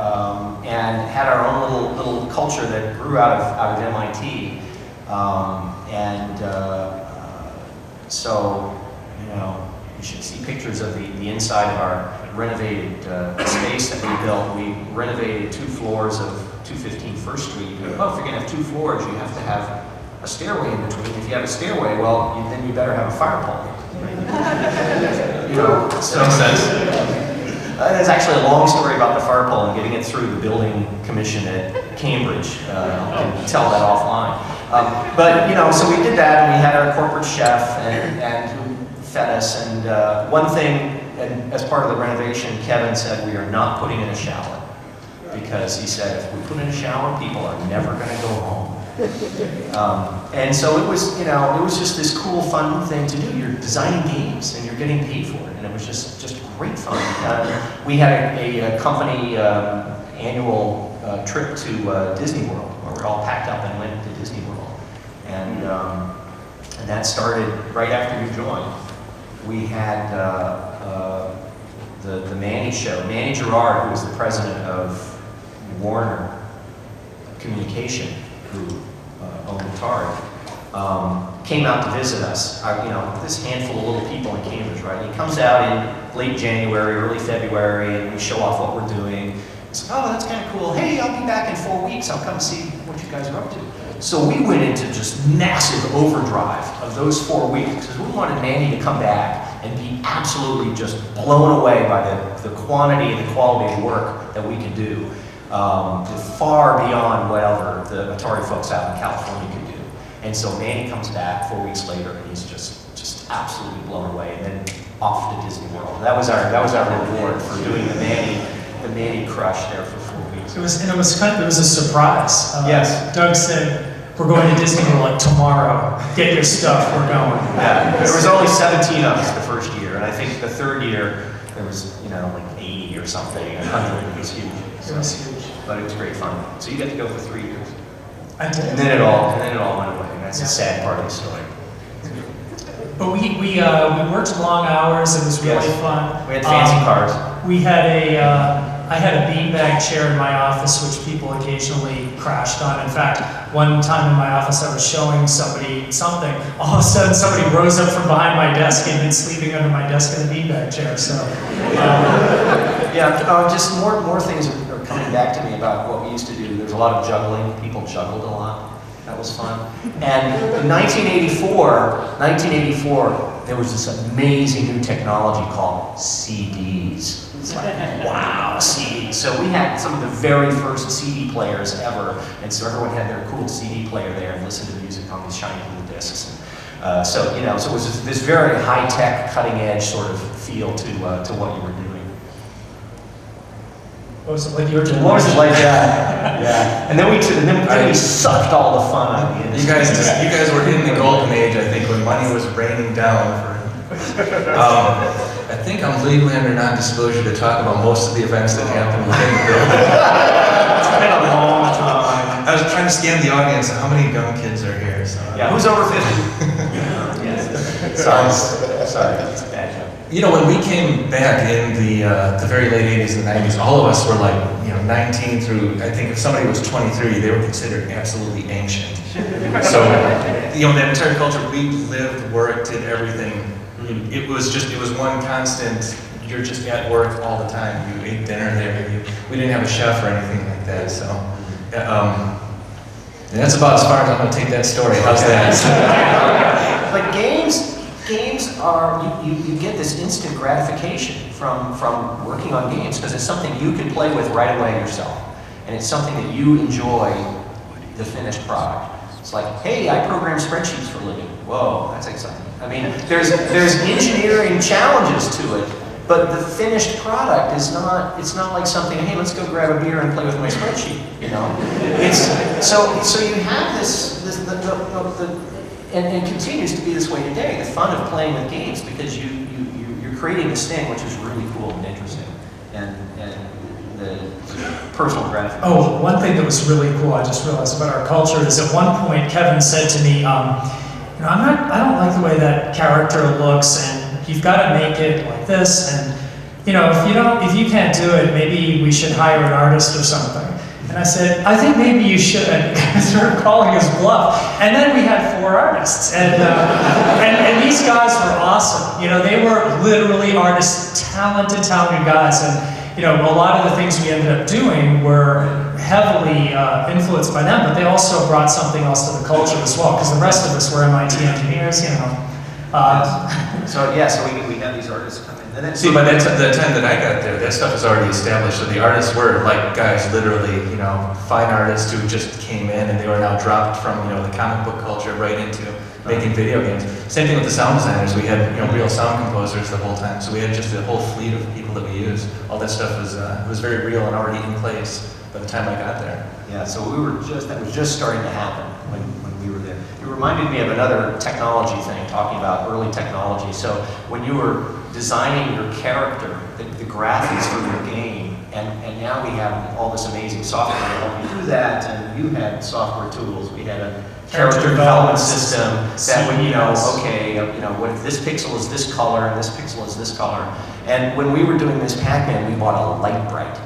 and had our own little culture that grew out of MIT. So you should see pictures of the inside of our renovated space that we built. We renovated 2 floors of 215 First Street. Oh, if you're going to have 2 floors, you have to have a stairway in between. If you have a stairway, well, then you better have a fire pole. So makes sense. There's actually a long story about the fire pole and getting it through the building commission at Cambridge. I can tell that offline. So we did that, and we had our corporate chef and who fed us. And one thing, and as part of the renovation, Kevin said we are not putting in a shower because he said if we put in a shower, people are never going to go home. And so it was, it was just this cool, fun thing to do. You're designing games and you're getting paid for it, and it was just great fun. We had a company annual trip to Disney World, where we're all packed up and went to Disney World, and that started right after you joined. We had the Manny show. Manny Gerard, who was the president of Warner Communication, who owned Atari, came out to visit us. This handful of little people in Cambridge, right? He comes out in late January, early February, and we show off what we're doing. It's like, oh, that's kind of cool. Hey, I'll be back in 4 weeks. I'll come see what you guys are up to. So we went into just massive overdrive of those 4 weeks because we wanted Manny to come back and be absolutely just blown away by the quantity and the quality of work that we could do. Far beyond whatever the Atari folks out in California could do. And so Manny comes back 4 weeks later, and he's just absolutely blown away. And then off to Disney World. That was our reward for doing the Manny crush there for 4 weeks. It was a surprise. Yes. Doug said, "We're going to Disney World tomorrow. Get your stuff. We're going." Yeah. There was only 17 of us the first year, and I think the third year there was like 80 or something. 100. It was huge. It was huge. But it was great fun. So you got to go for 3 years. I did. And then it all went away. That's the sad part of the story. But we worked long hours. It was really fun. We had fancy cars. We had I had a beanbag chair in my office, which people occasionally crashed on. In fact, one time in my office, I was showing somebody something. All of a sudden, somebody rose up from behind my desk and been sleeping under my desk in a beanbag chair. So, just more things are coming back to me about what we used to do. There's a lot of juggling. People juggled a lot. That was fun. And in 1984, there was this amazing new technology called CDs. It's like, wow, CDs. So we had some of the very first CD players ever, and so everyone had their cool CD player there and listened to music on these shiny little discs. And, so it was this very high-tech, cutting-edge sort of feel to what you were doing. What was it like your generation? What was it like that? Yeah. And then we sucked all the fun out of the industry. You guys were in the golden age, I think, when money was raining down for. I think I'm legally under non-disclosure to talk about most of the events that happened within the building. It's been a long time. I was trying to scan the audience of how many young kids are here. So. Yeah, who's over 50? Yes. Sorry, that's a bad joke. You know, when we came back in the very late 80s and 90s, all of us were like, 19 through, I think if somebody was 23, they were considered absolutely ancient. So, that entire culture, we lived, worked, did everything. It was one constant, you're just at work all the time. You ate dinner there. We didn't have a chef or anything like that, so. And that's about as far as I'm going to take that story. How's that? But games are, you get this instant gratification from working on games because it's something you can play with right away yourself. And it's something that you enjoy the finished product. It's like, hey, I program spreadsheets for a living. Whoa, that's exciting. I mean, there's engineering challenges to it, but the finished product is not, it's not like something, hey, let's go grab a beer and play with my spreadsheet, It's, so you have and continues to be this way today, the fun of playing with games, because you're creating this thing which is really cool and interesting, and the personal gratification. Oh, one thing that was really cool, I just realized about our culture is at one point Kevin said to me, I don't like the way that character looks, and you've got to make it like this, and if you can't do it, maybe we should hire an artist or something. And I said, I think maybe you should. I started calling his bluff. And then we had 4 artists. And these guys were awesome. They were literally artists, talented guys. And, a lot of the things we ended up doing were heavily influenced by them, but they also brought something else to the culture as well, because the rest of us were MIT engineers, So we have these artists come in. See, by the time that I got there, that stuff was already established. So the artists were like guys, literally, fine artists who just came in, and they were now dropped from the comic book culture right into making video games. Same thing with the sound designers. We had real sound composers the whole time. So we had just a whole fleet of people that we used. All that stuff was very real and already in place by the time I got there. Yeah. So that was just starting to happen when we were there. It reminded me of another technology thing, talking about early technology. So when you were designing your character, the graphics for your game, and now we have all this amazing software to help you do that, and you had software tools. We had a character development system that would, what if this pixel is this color and this pixel is this color. And when we were doing this Pac-Man, we bought a light bright.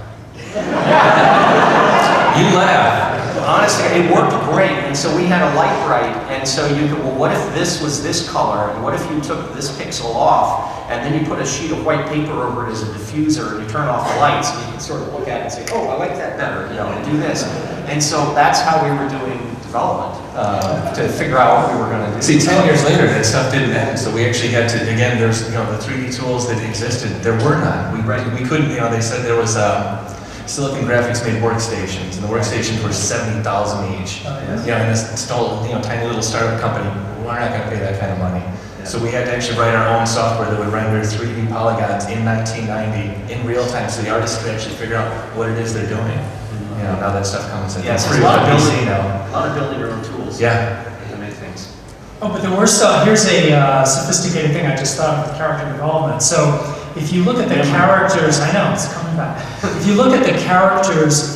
You laugh. Honestly, it worked great, and so we had a light bright, and so you could, well, what if this was this color, and what if you took this pixel off, and then you put a sheet of white paper over it as a diffuser, and you turn off the lights, and you can sort of look at it and say, oh, I like that better, and do this. And so that's how we were doing development, to figure out what we were going to do. See, 10 years later, that stuff didn't end, so we actually had to, again, there's, the 3D tools that existed, there were none. We couldn't, they said there was, Silicon Graphics made workstations, and the workstations were $70,000 each. Oh, yes. And it's still, tiny little startup company. We're not going to pay that kind of money. Yeah. So we had to actually write our own software that would render 3D polygons in 1990 in real time, so the artists could actually figure out what it is they're doing. Now that stuff comes in. Yeah, so a lot of building your own tools. Yeah. To make things. Oh, but here's a sophisticated thing I just thought of with character development. So if you look at the characters, I know, it's coming back. If you look at the characters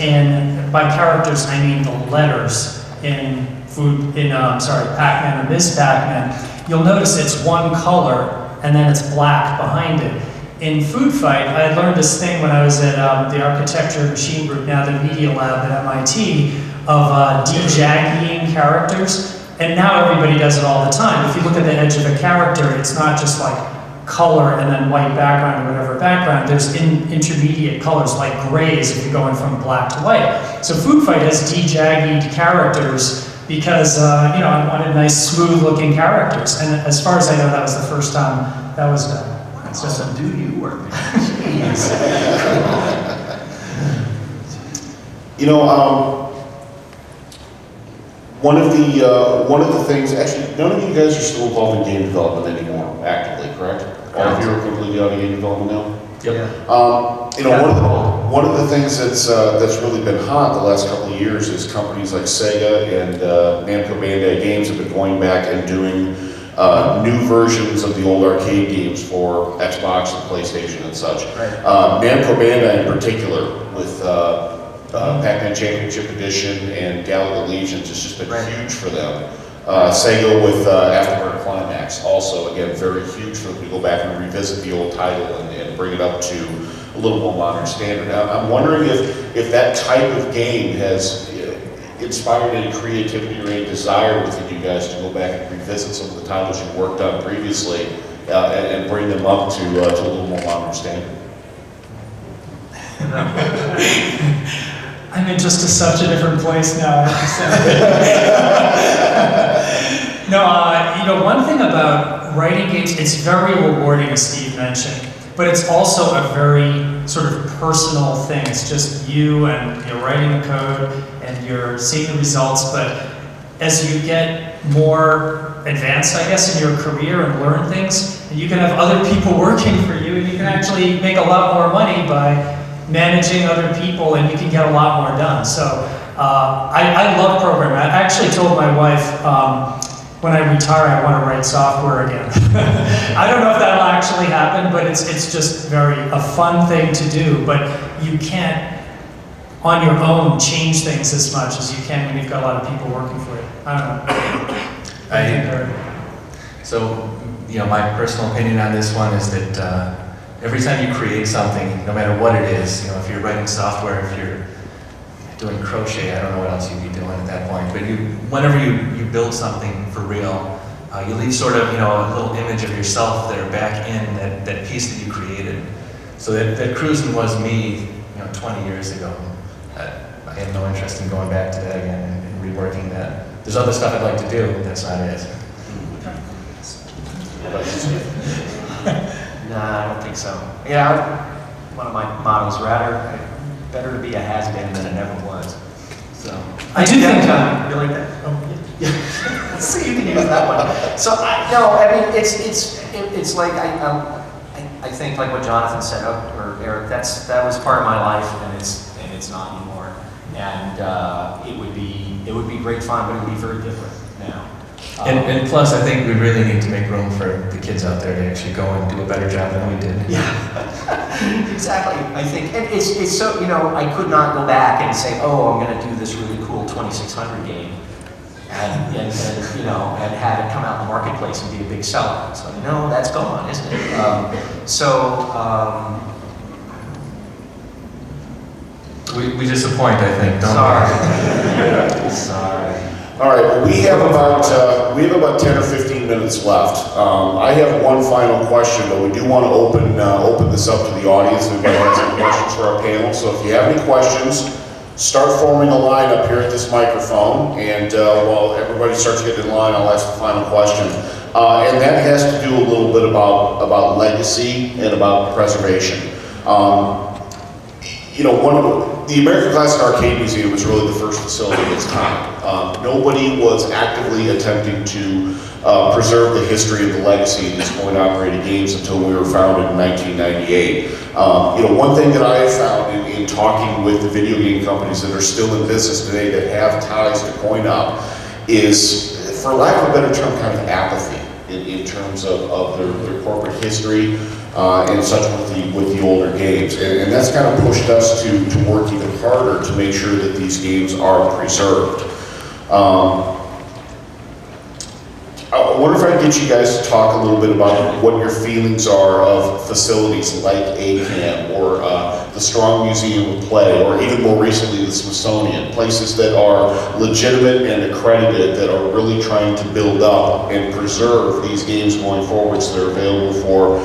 by characters, I mean the letters in Pac-Man and Ms. Pac-Man, you'll notice it's one color and then it's black behind it. In Food Fight, I learned this thing when I was at the Architecture Machine Group, now the Media Lab at MIT, of de-jagging characters. And now everybody does it all the time. If you look at the edge of a character, it's not just like color and then white background or whatever background. There's intermediate colors like grays if you're going from black to white. So Food Fight has de-jagged characters because I wanted nice, smooth-looking characters. And as far as I know, that was the first time that was done. So some do-you work. One of the things, actually, none of you guys are still involved in game development anymore, actively, correct? All of you are completely out of game development now? Yep. One One of the things that's really been hot the last couple of years is companies like Sega and Namco Bandai Games have been going back and doing new versions of the old arcade games for Xbox and PlayStation and such. Right. Namco Bandai in particular with Pac-Man Championship Edition and Galaga Legions has just been huge for them. Sega with Afterburner Climax, also again very huge for them to go back and revisit the old title and bring it up to a little more modern standard. Now, I'm wondering if that type of game has inspired any creativity or any desire within you guys to go back and revisit some of the titles you worked on previously and bring them up to a little more modern standard. I'm in just such a different place now, I have to say. No, one thing about writing games, it's very rewarding, as Steve mentioned, but it's also a very sort of personal thing. It's just you, and you're writing the code, and you're seeing the results, but as you get more advanced, I guess, in your career and learn things, and you can have other people working for you, and you can actually make a lot more money by managing other people, and you can get a lot more done. So I love programming. I actually told my wife when I retire I want to write software again. I don't know if that'll actually happen, but it's just a fun thing to do. But you can't on your own change things as much as you can when you've got a lot of people working for you. I don't know. So, my personal opinion on this one is that every time you create something, no matter what it is, if you're writing software, if you're doing crochet, I don't know what else you'd be doing at that point, but whenever you build something for real, you leave sort of, a little image of yourself there back in that piece that you created. So that Cruis'n was me, 20 years ago. I have no interest in going back to that again and reworking that. There's other stuff I'd like to do, but that's not it. No, I don't think so. One of my mottos, better to be a has-been than it never was. So I do think you like that? Oh, yeah. So you can use that one. So it's like I think like what Jonathan said, or Eric, that was part of my life, and it's not anymore. And it would be great fun, but it would be very different now. And plus, I think we really need to make room for the kids out there to actually go and do a better job than we did. Yeah, exactly. I think, and it's so, I could not go back and say, oh, I'm going to do this really cool 2600 game and have it come out in the marketplace and be a big seller. It's like, no, that's gone, isn't it? We disappoint, I think, don't we? Sorry. All right, well, we have about 10 or 15 minutes left. I have one final question, but we do want to open this up to the audience. We've got some questions for our panel. So if you have any questions, start forming a line up here at this microphone, and while everybody starts getting in line, I'll ask the final question. And that has to do a little bit about legacy and about preservation. The American Classic Arcade Museum was really the first facility of its kind. Nobody was actively attempting to preserve the history and the legacy of these coin-operated games until we were founded in 1998. One thing that I have found in talking with the video game companies that are still in business today that have ties to coin-op is, for lack of a better term, kind of apathy in terms of their corporate history and such with the older games. And that's kind of pushed us to work even harder to make sure that these games are preserved. I wonder if I can get you guys to talk a little bit about what your feelings are of facilities like ACAM or the Strong Museum of Play, or even more recently the Smithsonian, places that are legitimate and accredited that are really trying to build up and preserve these games going forward so they're available for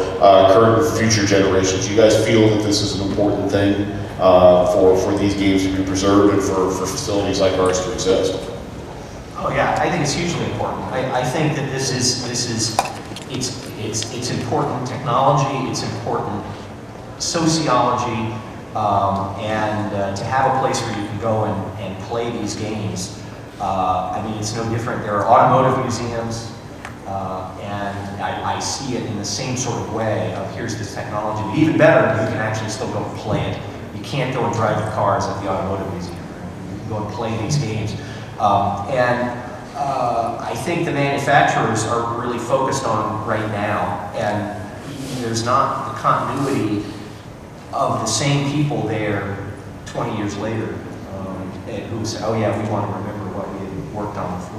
current and future generations. You guys feel that this is an important thing for these games to be preserved and for facilities like ours to exist? Oh yeah, I think it's hugely important. I think that it's important technology, it's important sociology, and to have a place where you can go and play these games. It's no different. There are automotive museums, and I see it in the same sort of way of here's this technology. But even better, you can actually still go play it. You can't go and drive your cars at the automotive museum. Right? You can go and play these games. I think the manufacturers are really focused on right now, and there's not the continuity of the same people there 20 years later who say, oh yeah, we want to remember what we had worked on before.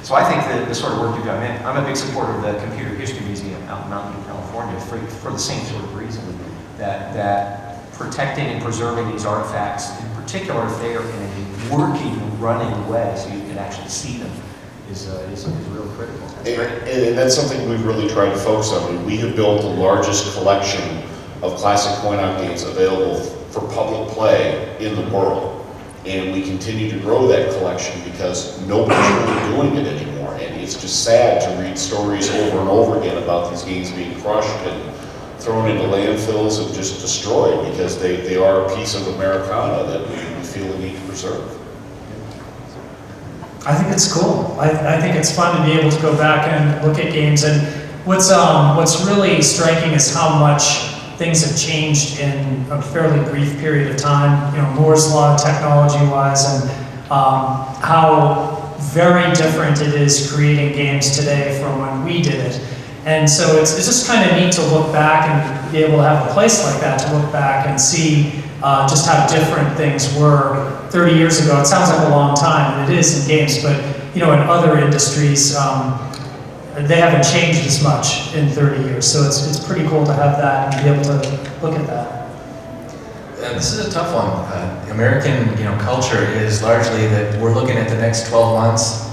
So I think the sort of work you've done, I'm a big supporter of the Computer History Museum out in Mountain View, California, for the same sort of reason, that protecting and preserving these artifacts, in particular if they are in a working, running way, so you can actually see them, is real critical. That's great. And that's something we've really tried to focus on. I mean, we have built the largest collection of classic coin-op games available for public play in the world. And we continue to grow that collection because nobody's really doing it anymore. And it's just sad to read stories over and over again about these games being crushed and thrown into landfills and just destroyed because they are a piece of Americana that we feel the need to preserve. I think it's cool. I think it's fun to be able to go back and look at games. And what's really striking is how much things have changed in a fairly brief period of time. You know, Moore's Law technology-wise, and how very different it is creating games today from when we did it. And so it's just kind of neat to look back and be able to have a place like that to look back and see just how different things were 30 years ago. It sounds like a long time, and it is in games, but you know, in other industries, they haven't changed as much in 30 years. So it's pretty cool to have that and be able to look at that. This is a tough one. American, culture is largely that we're looking at the next 12 months.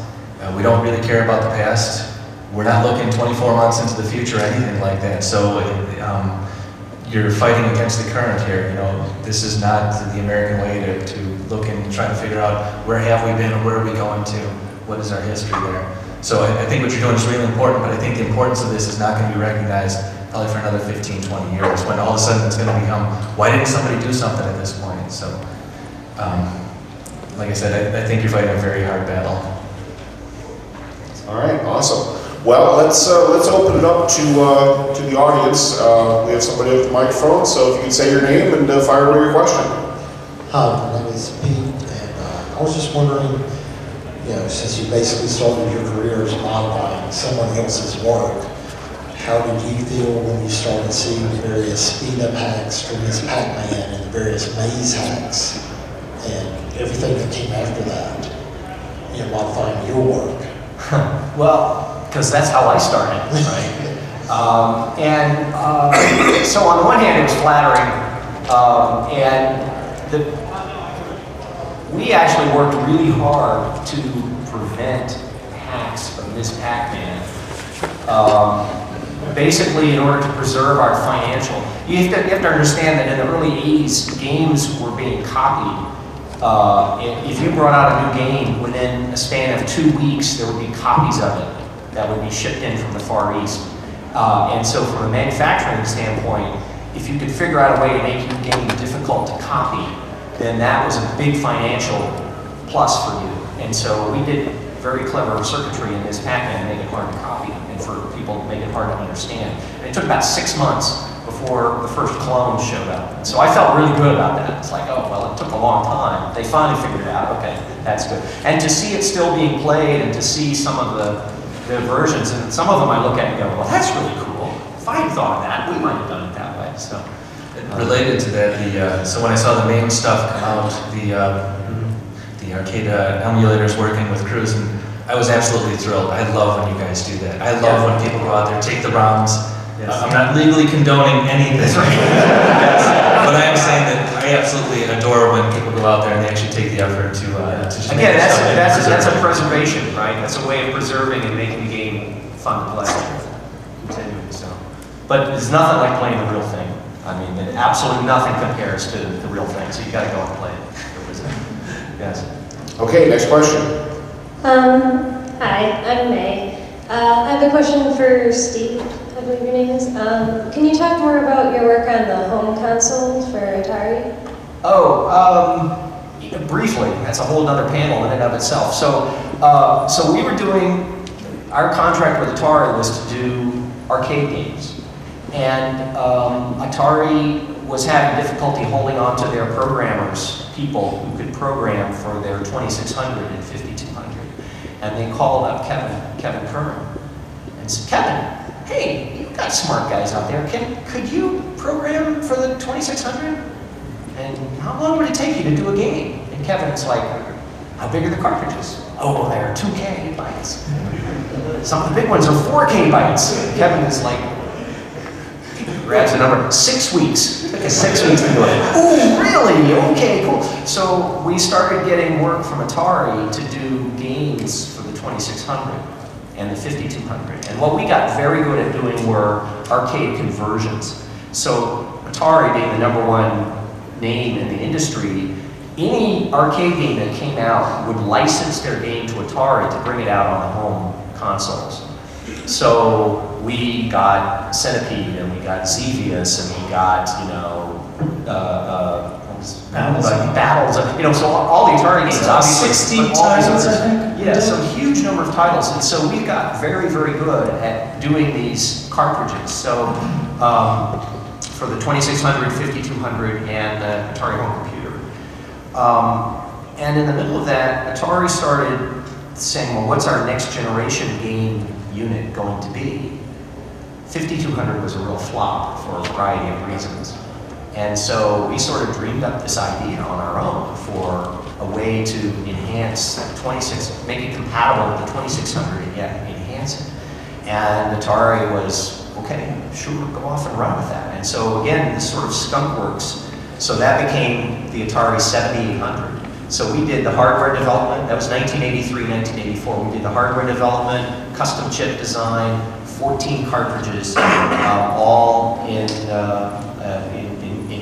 We don't really care about the past. We're not looking 24 months into the future or anything like that. So you're fighting against the current here. This is not the American way to look and try to figure out where have we been and where are we going to, what is our history there. So I think what you're doing is really important, but I think the importance of this is not going to be recognized probably for another 15, 20 years, when all of a sudden it's going to become, why didn't somebody do something at this point? So, like I said, I think you're fighting a very hard battle. All right, awesome. Well, let's open it up to the audience. We have somebody with the microphone, so if you can say your name and fire away your question. Hi, my name is Pete, and I was just wondering, since you basically started your career as modifying someone else's work, how did you feel when you started seeing the various speed-up hacks from this Pac-Man and the various maze hacks and everything that came after that, modifying your work? Well, because that's how I started, right? So on the one hand, it was flattering, we actually worked really hard to prevent hacks of this Pac-Man. Basically, in order to preserve our financial, you have to understand that in the early 80s, games were being copied. If you brought out a new game, within a span of 2 weeks, there would be copies of it that would be shipped in from the Far East. And so from a manufacturing standpoint, if you could figure out a way to make your game difficult to copy, then that was a big financial plus for you. And so we did very clever circuitry in this Pac-Man to make it hard to copy and for people to make it hard to understand. And it took about 6 months before the first clone showed up. So I felt really good about that. It's like, oh, well, it took a long time. They finally figured it out. Okay, that's good. And to see it still being played and to see some of the versions, and some of them I look at and go, well, that's really cool. If I had thought of that, we might have done it that way. So, related to that, so when I saw the main stuff come out, the arcade emulators working with Cruis'n, I was absolutely thrilled. I love when you guys do that. I love when people go out there, take the rounds. Yes. I'm not legally condoning anything. That's right. Yes. But I am saying that I absolutely adore when people go out there and they actually take the effort to just Again, make that's a it. preservation, right? That's a way of preserving and making the game fun to play. Continuing, so. But there's nothing like playing the real thing. I mean, absolutely nothing compares to the real thing. So you got to go and play it. Yes. Okay, next question. Hi, I'm May. I have a question for Steve, I believe your name is. Can you talk more about your work on the home consoles for Atari? Briefly, that's a whole other panel in and of itself. So we were doing, our contract with Atari was to do arcade games. And Atari was having difficulty holding on to their programmers, people who could program for their 2600 and 5200. And they called up Kevin Curran and said, Kevin, hey, you've got smart guys out there. Could you program for the 2600? And how long would it take you to do a game? And Kevin's like, how big are the cartridges? Oh, they're 2K bytes. Some of the big ones are 4K bytes. Kevin is like, grabs a number, 6 weeks. It took us 6 weeks to do it. Ooh, really? Okay, cool. So we started getting work from Atari to do games for the 2600 and the 5200. And what we got very good at doing were arcade conversions. So Atari being the #1 name in the industry, any arcade game that came out would license their game to Atari to bring it out on the home consoles. So we got Centipede, and we got Xevious, and we got, you know, Battles, you know, so all the Atari games, obviously. 60 but all these titles, others. I think. Yeah, so huge number of titles, and so we got very, very good at doing these cartridges. So for the 2600, 5200, and the Atari home computer. And in the middle of that, Atari started saying, well, what's our next generation game unit going to be? 5200 was a real flop for a variety of reasons. And so we sort of dreamed up this idea on our own for a way to enhance 26, make it compatible with the 2600 and yet enhance it. And Atari was, okay, sure, go off and run with that. And so again, this sort of skunk works. So that became the Atari 7800. So we did the hardware development, that was 1983, 1984. We did the hardware development, custom chip design, 14 cartridges, all in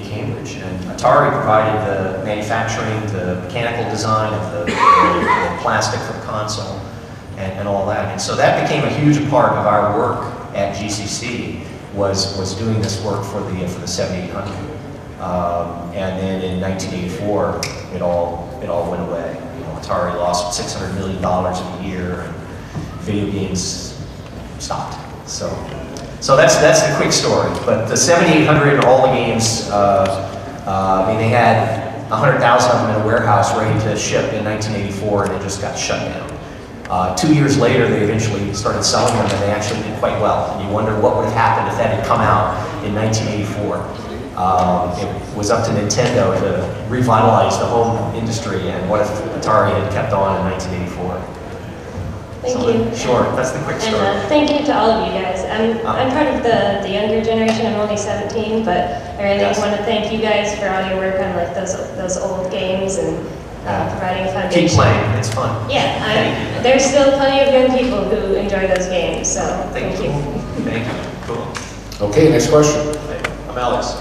Cambridge. And Atari provided the manufacturing, the mechanical design of the plastic for the console, and all that. And so that became a huge part of our work at GCC, was doing this work for the 7800. And then in 1984, it all went away. You know, Atari lost $600 million a year, and video games stopped. So that's the quick story. But the 7800 and all the games, I mean, they had 100,000 of them in a warehouse ready to ship in 1984, and it just got shut down. 2 years later, they eventually started selling them, and they actually did quite well. And you wonder what would have happened if that had come out in 1984. It was up to Nintendo to revitalize the home industry, and what if Atari had kept on in 1984? Thank you. Sure, that's the quick story. And thank you to all of you guys. I'm part of the younger generation. I'm only 17, but I really Yes. want to thank you guys for all your work on like those old games and providing a foundation. Keep playing, it's fun. Yeah, there's still plenty of young people who enjoy those games, so thank you. Thank you. Cool. Okay, next question. I'm Alex.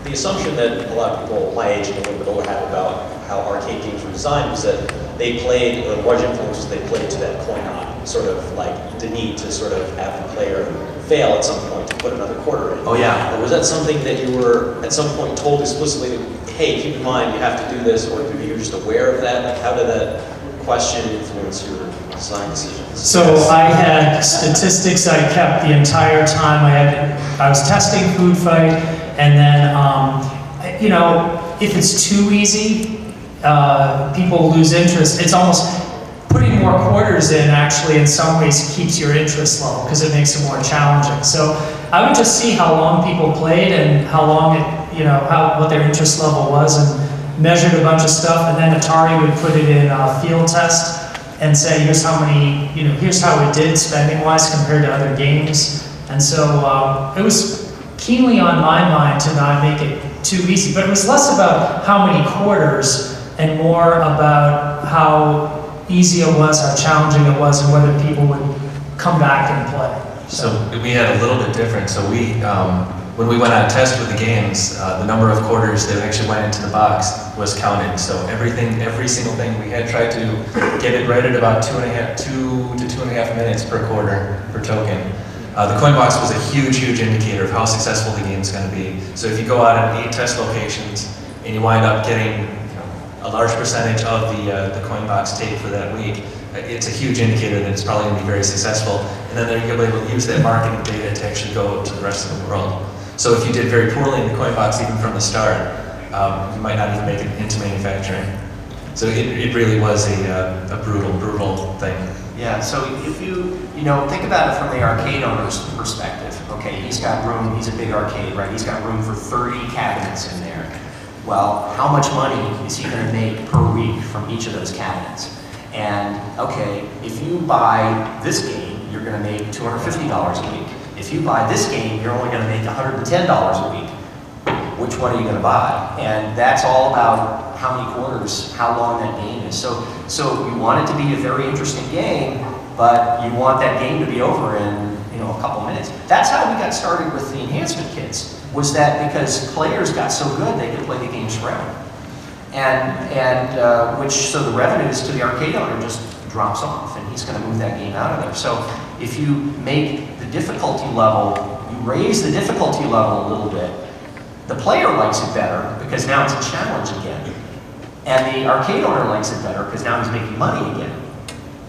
The assumption that a lot of people my age and a little bit older have about how arcade games were designed was that they played, the large influence was they played to that coin-op, sort of like the need to sort of have the player fail at some point to put another quarter in. Oh yeah. Was that something that you were at some point told explicitly, hey, keep in mind you have to do this, or were you just aware of that? Like, how did that question influence your design decisions? So I had statistics I kept the entire time. I was testing Food Fight, and then, you know, if it's too easy, people lose interest. It's almost putting more quarters in actually in some ways keeps your interest level because it makes it more challenging. So I would just see how long people played and how long it, you know, what their interest level was, and measured a bunch of stuff, and then Atari would put it in a field test and say, here's how many, you know, here's how it did spending-wise compared to other games. And so it was keenly on my mind to not make it too easy, but it was less about how many quarters and more about how easy it was, how challenging it was, and whether people would come back and play. So we had a little bit different. So we, when we went on test with the games, the number of quarters that actually went into the box was counted. So every single thing, we had tried to get it right at about 2 to 2.5 minutes per quarter, per token. The coin box was a huge, huge indicator of how successful the game is going to be. So if you go out at 8 test locations and you wind up getting a large percentage of the coin box take for that week, it's a huge indicator that it's probably going to be very successful. And then you'll be able to use that marketing data to actually go to the rest of the world. So if you did very poorly in the coin box even from the start, you might not even make it into manufacturing. So it really was a brutal thing. Yeah, so if you think about it from the arcade owner's perspective, okay, he's got room, he's a big arcade, right? He's got room for 30 cabinets in there. Well, how much money is he going to make per week from each of those cabinets? And, okay, if you buy this game, you're going to make $250 a week. If you buy this game, you're only going to make $110 a week. Which one are you going to buy? And that's all about how many quarters, how long that game is. So you want it to be a very interesting game, but you want that game to be over in a couple minutes. That's how we got started with the enhancement kits, was that because players got so good they could play the games forever. So the revenues to the arcade owner just drops off, and he's going to move that game out of there. So if you make the difficulty level, you raise the difficulty level a little bit, the player likes it better because now it's a challenge again. And the arcade owner likes it better because now he's making money again.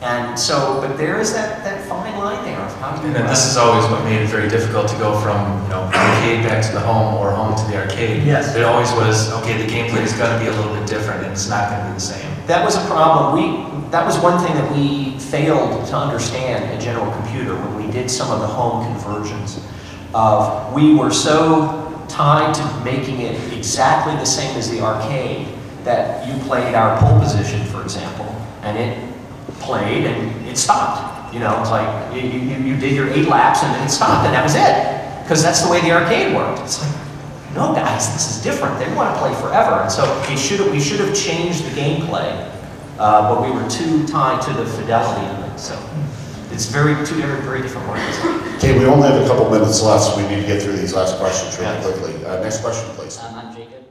And so, but there is that fine line there of how you... And then this is always what made it very difficult to go from, arcade back to the home or home to the arcade. Yes. It always was, okay, the gameplay is going to be a little bit different and it's not going to be the same. That was a problem. That was one thing that we failed to understand at General Computer when we did some of the home conversions. We were so tied to making it exactly the same as the arcade that you played our pole position, for example, and it played and it stopped. It's like you did your 8 laps and then it stopped and that was it, because that's the way the arcade worked. It's like, no guys, this is different. They want to play forever, and so we should have changed the gameplay, but we were too tied to the fidelity of it. So it's two very different worlds. Okay, we only have a couple minutes left, so we need to get through these last questions really quickly. Next question, please. I'm Jacob.